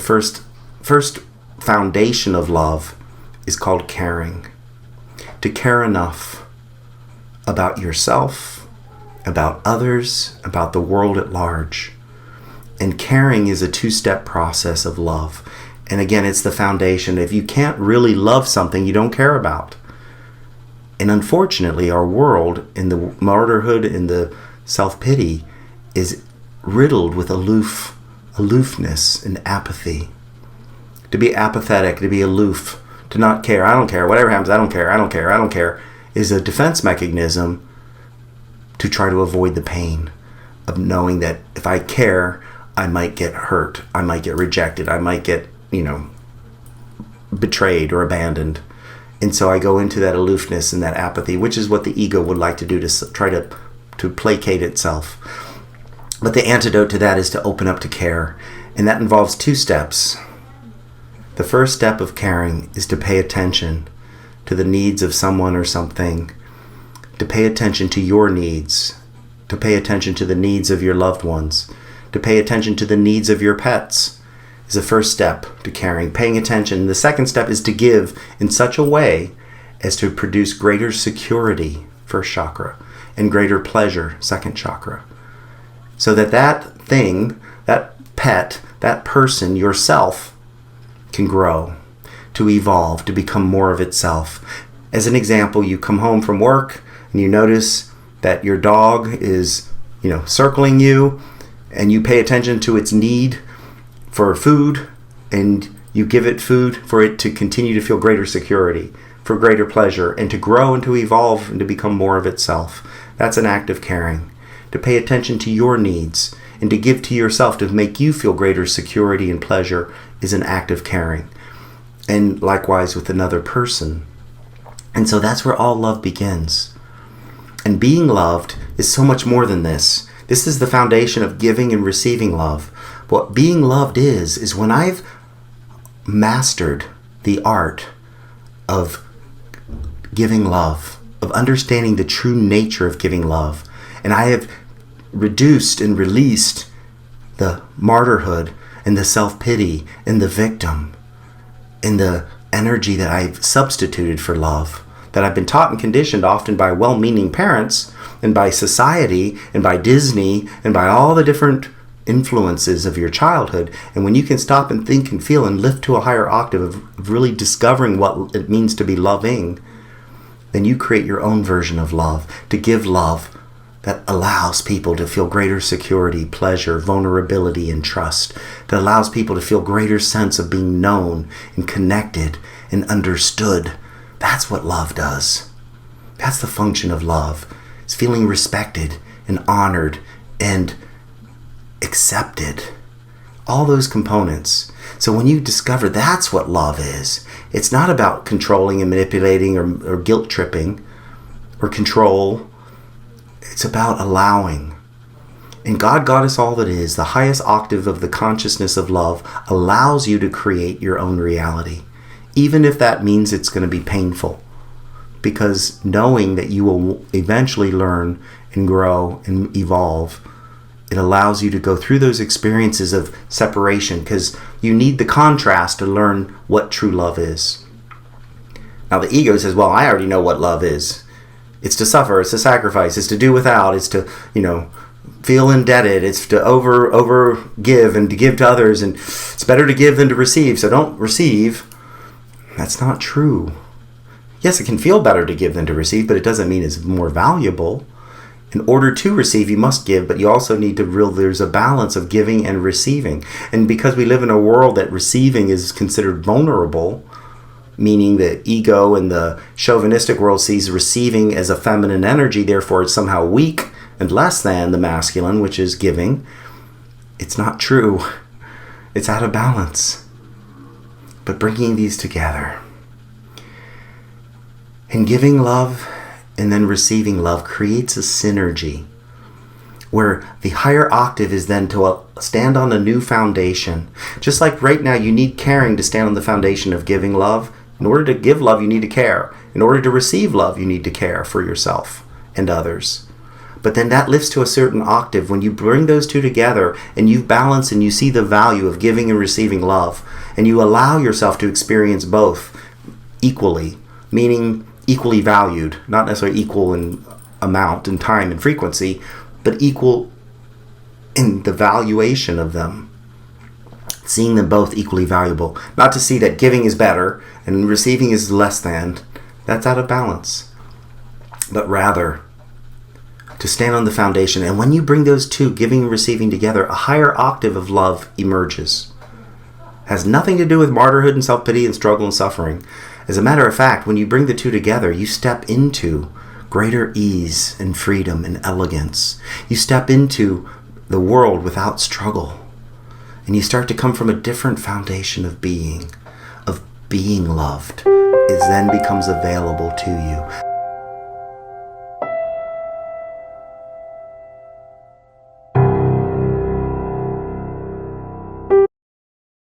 first foundation of love is called caring. To care enough about yourself, about others, about the world at large. And caring is a two-step process of love. And again, it's the foundation. If you can't really love something you don't care about. And unfortunately, our world, in the martyrhood, in the self-pity, is riddled with aloofness and apathy. To be apathetic, to be aloof, to not care. I don't care. Whatever happens, I don't care, is a defense mechanism to try to avoid the pain of knowing that if I care, I might get hurt. I might get rejected. I might get, betrayed or abandoned. And so I go into that aloofness and that apathy, which is what the ego would like to do to try to placate itself. But the antidote to that is to open up to care. And that involves two steps. The first step of caring is to pay attention to the needs of someone or something, to pay attention to your needs, to pay attention to the needs of your loved ones, to pay attention to the needs of your pets is the first step to caring, paying attention. The second step is to give in such a way as to produce greater security, first chakra, and greater pleasure, second chakra. So that thing, that pet, that person, yourself, can grow, to evolve, to become more of itself. As an example, you come home from work and you notice that your dog is, circling you, and you pay attention to its need for food, and you give it food for it to continue to feel greater security, for greater pleasure, and to grow and to evolve and to become more of itself. That's an act of caring. To pay attention to your needs and to give to yourself to make you feel greater security and pleasure is an act of caring. And likewise with another person. And so that's where all love begins. And being loved is so much more than this. This is the foundation of giving and receiving love. What being loved is when I've mastered the art of giving love, of understanding the true nature of giving love, and I have reduced and released the martyrhood and the self-pity and the victim and the energy that I've substituted for love, that I've been taught and conditioned often by well-meaning parents and by society and by Disney and by all the different influences of your childhood. And when you can stop and think and feel and lift to a higher octave of really discovering what it means to be loving, then you create your own version of love, to give love that allows people to feel greater security, pleasure, vulnerability, and trust, that allows people to feel greater sense of being known and connected and understood. That's what love does. That's the function of love. It's feeling respected and honored and accepted. All those components. So when you discover that's what love is, it's not about controlling and manipulating or guilt tripping or control. It's about allowing. And God got us all that is. The highest octave of the consciousness of love allows you to create your own reality, even if that means it's going to be painful. Because knowing that you will eventually learn and grow and evolve, it allows you to go through those experiences of separation, because you need the contrast to learn what true love is. Now the ego says, well, I already know what love is. It's to suffer, it's to sacrifice, it's to do without, it's to, feel indebted, it's to over give and to give to others, and it's better to give than to receive, so don't receive. That's not true. Yes, it can feel better to give than to receive, but it doesn't mean it's more valuable. In order to receive, you must give, but you also need to realize there's a balance of giving and receiving. And because we live in a world that receiving is considered vulnerable, meaning the ego and the chauvinistic world sees receiving as a feminine energy, therefore it's somehow weak and less than the masculine, which is giving. It's not true. It's out of balance. But bringing these together and giving love and then receiving love creates a synergy where the higher octave is then to stand on a new foundation. Just like right now you need caring to stand on the foundation of giving love. In order to give love, you need to care. In order to receive love, you need to care for yourself and others. But then that lifts to a certain octave when you bring those two together and you balance and you see the value of giving and receiving love, and you allow yourself to experience both equally, meaning equally valued, not necessarily equal in amount and time and frequency, but equal in the valuation of them. Seeing them both equally valuable. Not to see that giving is better and receiving is less than. That's out of balance. But rather, to stand on the foundation. And when you bring those two, giving and receiving together, a higher octave of love emerges. Has nothing to do with martyrhood and self-pity and struggle and suffering. As a matter of fact, when you bring the two together, you step into greater ease and freedom and elegance. You step into the world without struggle. And you start to come from a different foundation of being loved. It then becomes available to you.